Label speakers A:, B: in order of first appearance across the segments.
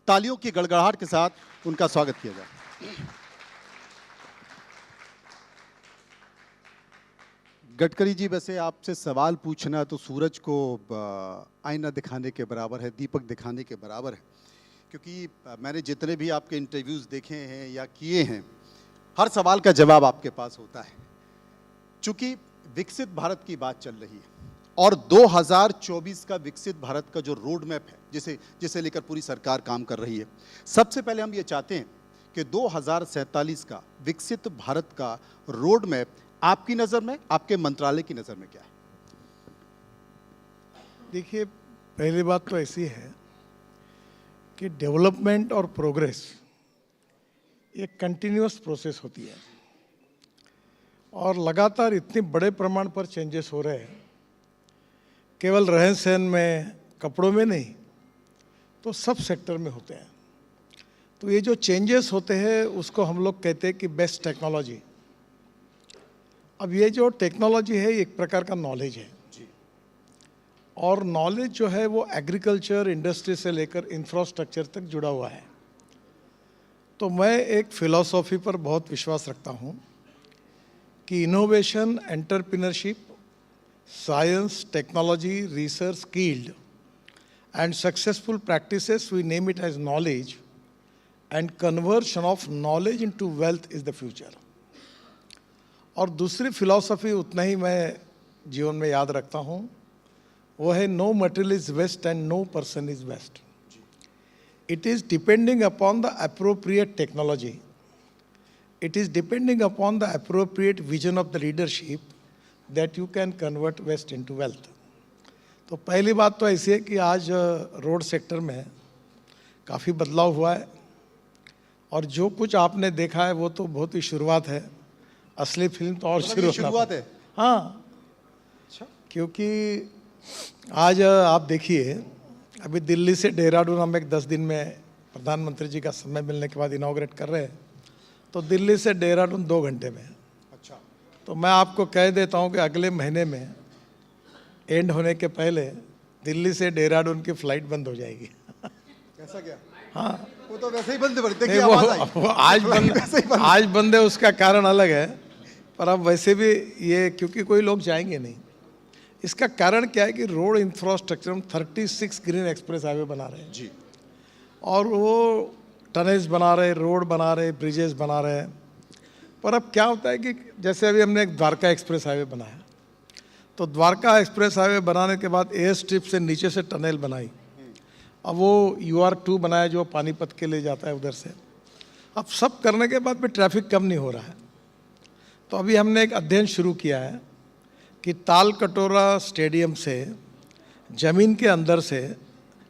A: तालियों की गड़गड़ाहट के साथ उनका स्वागत किया जाए। गडकरी जी, वैसे आपसे सवाल पूछना तो सूरज को आईना दिखाने के बराबर है, दीपक दिखाने के बराबर है, क्योंकि मैंने जितने भी आपके इंटरव्यूज़ देखे हैं या किए हैं, हर सवाल का जवाब आपके पास होता है। चूंकि विकसित भारत की बात चल रही है और 2024 का विकसित भारत का जो रोड मैप है, जिसे लेकर पूरी सरकार काम कर रही है, सबसे पहले हम ये चाहते हैं कि 2047 का विकसित भारत का रोड मैप आपकी नज़र में, आपके मंत्रालय की नज़र में क्या है?
B: देखिए, पहली बात तो ऐसी है कि डेवलपमेंट और प्रोग्रेस एक कंटिन्यूअस प्रोसेस होती है और लगातार इतने बड़े प्रमाण पर चेंजेस हो रहे हैं, केवल रहन सहन में, कपड़ों में नहीं, तो सब सेक्टर में होते हैं। तो ये जो चेंजेस होते हैं उसको हम लोग कहते हैं कि बेस्ट टेक्नोलॉजी। अब ये जो टेक्नोलॉजी है एक प्रकार का नॉलेज है जी। और नॉलेज जो है वो एग्रीकल्चर, इंडस्ट्री से लेकर इंफ्रास्ट्रक्चर तक जुड़ा हुआ है। तो मैं एक फिलॉसफी पर बहुत विश्वास रखता हूँ कि innovation, entrepreneurship, science, technology, research, skilled and successful practices, we name it as knowledge, and conversion of knowledge into wealth is the future. और दूसरी फिलॉसफी उतना ही मैं जीवन में याद रखता हूँ, वो है no material is waste and no person is waste. It is depending upon the appropriate technology. It is depending upon the appropriate vision of the leadership that you can convert waste into wealth. तो पहली बात तो ऐसी है कि आज road sector में काफ़ी बदलाव हुआ है और जो कुछ आपने देखा है वो तो बहुत ही शुरुआत है. असली फिल्म तो और शुरुआत है. हाँ, क्योंकि आज आप देखिए, अभी दिल्ली से देहरादून हम एक 10 दिन में प्रधानमंत्री जी का समय मिलने के बाद इनॉग्रेट कर रहे हैं, तो दिल्ली से देहरादून 2 घंटे में. अच्छा, तो मैं आपको कह देता हूँ कि अगले महीने में एंड होने के पहले दिल्ली से देहरादून की फ्लाइट बंद हो जाएगी.
A: कैसा क्या?
B: हाँ,
A: वो तो वैसे ही बंद है.
B: वो आज बंद है, उसका कारण अलग है, पर अब वैसे भी ये क्योंकि कोई लोग जाएंगे नहीं. इसका कारण क्या है कि रोड इंफ्रास्ट्रक्चर हम 36 ग्रीन एक्सप्रेस हाईवे बना रहे हैं जी, और वो टनेल्स बना रहे, रोड बना रहे, ब्रिजेस बना रहे हैं. पर अब क्या होता है कि जैसे अभी हमने एक द्वारका एक्सप्रेस हाईवे बनाया, तो द्वारका एक्सप्रेस हाईवे बनाने के बाद एयर स्ट्रिप से नीचे से टनल बनाई. अब वो UR2 बनाया जो पानीपत के लिए जाता है उधर से. अब सब करने के बाद भी ट्रैफिक कम नहीं हो रहा है. तो अभी हमने एक अध्ययन शुरू किया है कि ताल कटोरा स्टेडियम से ज़मीन के अंदर से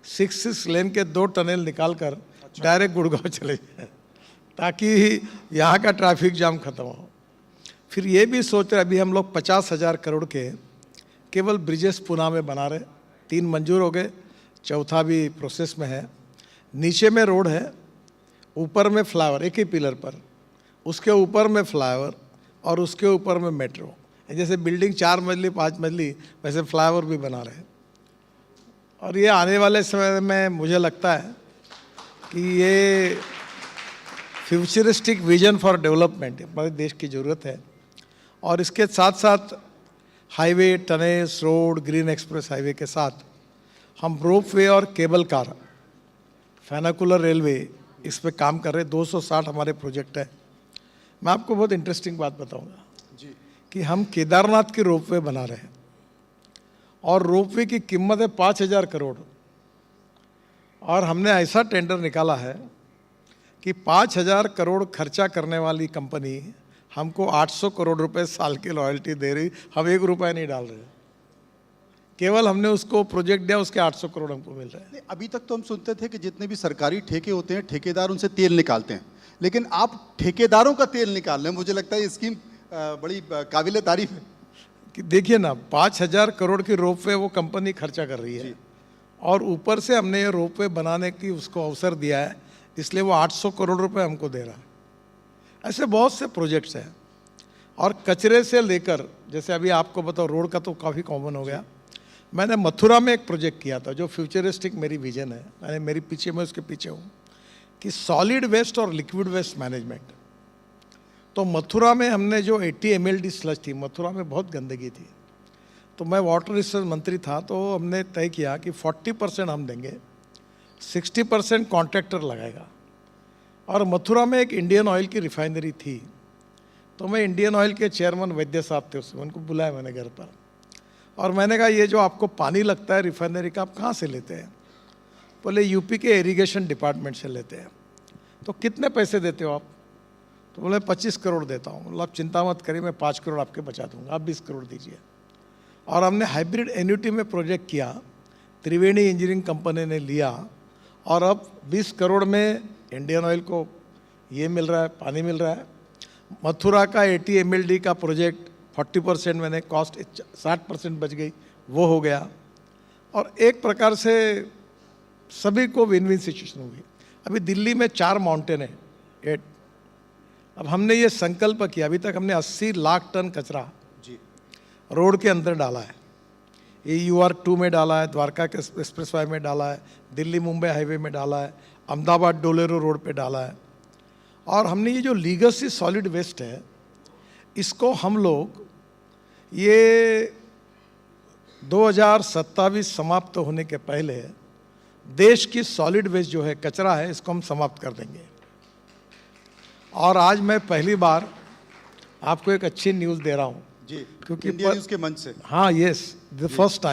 B: 6 लेन के 2 टनल निकाल कर डायरेक्ट गुड़गांव चले जाए, ताकि यहाँ का ट्रैफिक जाम खत्म हो. फिर ये भी सोच रहे, अभी हम लोग 50,000 करोड़ के केवल ब्रिजेस पुणे में बना रहे. 3 मंजूर हो गए, चौथा भी प्रोसेस में है. नीचे में रोड है, ऊपर में फ्लाईओवर, एक ही पिलर पर, उसके ऊपर में फ्लाईओवर और उसके ऊपर में मेट्रो. जैसे बिल्डिंग 4 मंजिली 5 मंजिली, वैसे फ्लाईओवर भी बना रहे हैं. और ये आने वाले समय में मुझे लगता है कि ये फ्यूचरिस्टिक विजन फॉर डेवलपमेंट हमारे देश की ज़रूरत है. और इसके साथ साथ highway, tunnels, road, green express highway के साथ हम रोप वे और केबल कार, फैनाकुलर रेलवे, इस पे काम कर रहे हैं. 260 हमारे प्रोजेक्ट है. मैं आपको बहुत इंटरेस्टिंग बात बताऊंगा जी, कि हम केदारनाथ की रोप वे बना रहे हैं और रोप वे की कीमत है 5,000 करोड़. और हमने ऐसा टेंडर निकाला है कि 5,000 करोड़ खर्चा करने वाली कंपनी हमको 800 करोड़ रुपए साल की रॉयल्टी दे रही. हम 1 रुपया नहीं डाल रहे, केवल हमने उसको प्रोजेक्ट दिया, उसके 800 करोड़ हमको मिल रहे हैं.
A: अभी तक तो हम सुनते थे कि जितने भी सरकारी ठेके होते हैं, ठेकेदार उनसे तेल निकालते हैं, लेकिन आप ठेकेदारों का तेल निकाल रहे हैं. मुझे लगता है ये स्कीम बड़ी काबिले तारीफ है.
B: कि देखिए ना, 5,000 करोड़ की रोप वे वो कंपनी खर्चा कर रही है और ऊपर से हमने ये रोप वे बनाने की उसको अवसर दिया है, इसलिए वो 800 करोड़ रुपए हमको दे रहा है. ऐसे बहुत से प्रोजेक्ट्स हैं. और कचरे से लेकर, जैसे अभी आपको बताओ, रोड का तो काफ़ी कॉमन हो गया. मैंने मथुरा में एक प्रोजेक्ट किया था जो फ्यूचरिस्टिक मेरी विजन है. मैंने मेरी पीछे, मैं उसके पीछे हूँ. कि सॉलिड वेस्ट और लिक्विड वेस्ट मैनेजमेंट। तो मथुरा में हमने जो 80 mld स्लज थी, मथुरा में बहुत गंदगी थी, तो मैं वाटर रिसोर्स मंत्री था, तो हमने तय किया कि 40% हम देंगे, 60% कॉन्ट्रैक्टर लगाएगा। और मथुरा में एक इंडियन ऑयल की रिफाइनरी थी, तो मैं इंडियन ऑयल के चेयरमैन वैद्य साहब थे, उसमें उनको बुलाया मैंने घर पर, और मैंने कहा ये जो आपको पानी लगता है रिफाइनरी का, आप कहाँ से लेते हैं? बोले यूपी के इरिगेशन डिपार्टमेंट से लेते हैं। तो कितने पैसे देते हो आप? तो बोले 25 करोड़ देता हूँ। बोला आप चिंता मत करिए, मैं 5 करोड़ आपके बचा दूंगा, आप 20 करोड़ दीजिए। और हमने हाइब्रिड एन्युटी में प्रोजेक्ट किया, त्रिवेणी इंजीनियरिंग कंपनी ने लिया, और अब 20 करोड़ में इंडियन ऑयल को ये मिल रहा है, पानी मिल रहा है। मथुरा का 80 mld का प्रोजेक्ट 40% मैंने कॉस्ट 60% बच गई, वो हो गया। और एक प्रकार से सभी को विन विन सिचुएशन हुई। अभी दिल्ली में 4 माउंटेन है, 8। अब हमने ये संकल्प किया, अभी तक हमने 80 लाख टन कचरा
A: जी
B: रोड के अंदर डाला है। ये UR2 में डाला है, द्वारका के एक्सप्रेस वे में डाला है, दिल्ली मुंबई हाईवे में डाला है, अहमदाबाद डोलेरो रोड पे डाला है। और हमने ये जो लीगसी सॉलिड वेस्ट है, इसको हम लोग ये 2027 समाप्त होने के पहले देश की सॉलिड वेस्ट जो है, कचरा है, इसको हम समाप्त कर देंगे। और आज मैं पहली बार आपको एक अच्छी न्यूज़ दे रहा हूँ,
A: जी,
B: क्योंकि
A: इंडिया न्यूज़ के मंच से।
B: हाँ, यस, द फर्स्ट टाइम